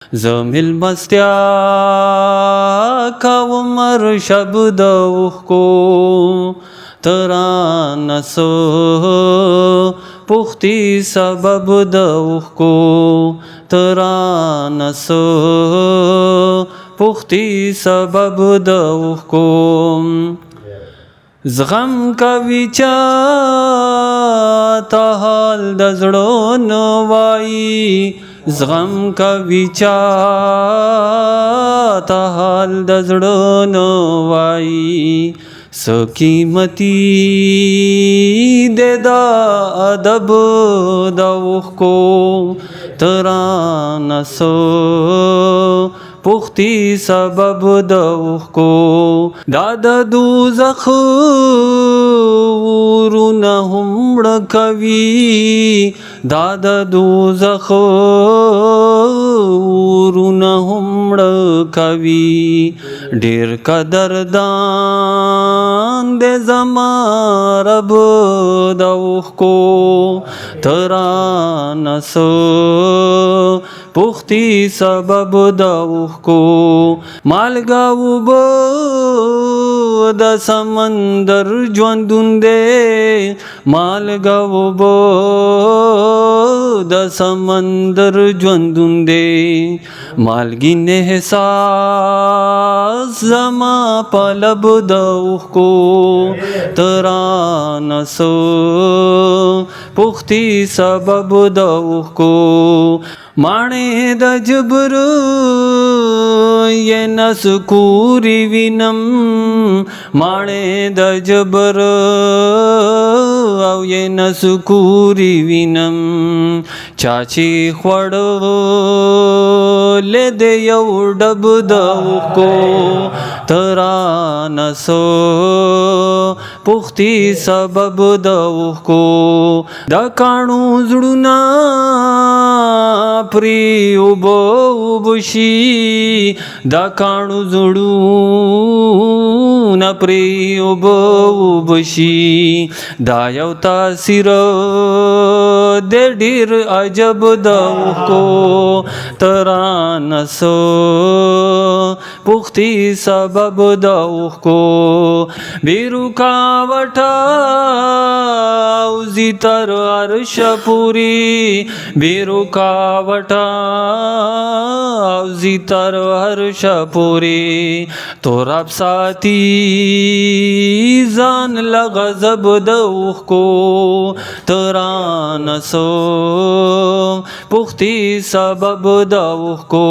زمیل مستیا کومر شب دوخ کو ترانسو پختی سبب دوخ کو ترانسو پختی سبب دوخ کو زغم کوي چا ته حال د زړه نو وایي زغم کوي چا ته حال د زړه نو وایي څه قیمتي دی دا ادب د اوښکو ترانه سو پختی سبب د اوښکو دا د دوزخ ورونه هم مړه کوي دا د دوزخ ورونه هم مړه کوي ډېر قدردان دی زما رب د اوښکو ترانه سو پختی سبب د اوښکو مالګه اوبه د سمندر ژوندون دی مالګه اوبه د سمندر ژوندون دی مالګین احساس زما په لب د اوښکو ترانه سو پختی سبب د اوښکو ماڼې د جبر یې نسکوري وینم ماڼې د جبر او یې نسکوري وینم چا چې خوړلی دی یو ډب د اوښکو ترانه سو پختی سبب د اوښکو د کاڼو زړونه پری اوبه وبشي دا کاڼو زړونه پری اوبه وبشي دا یو تاثیر دی ډېر عجب د اوښکو ترانه سو پختی سبب د اوښکو بې رکاوټه اوځي تر عرشه پورې بې رکاوټه اوځي تر عرشه پورې توراب ساتي ځان له غضب د اوښکو ترانه سو پختی سبب د اوښکو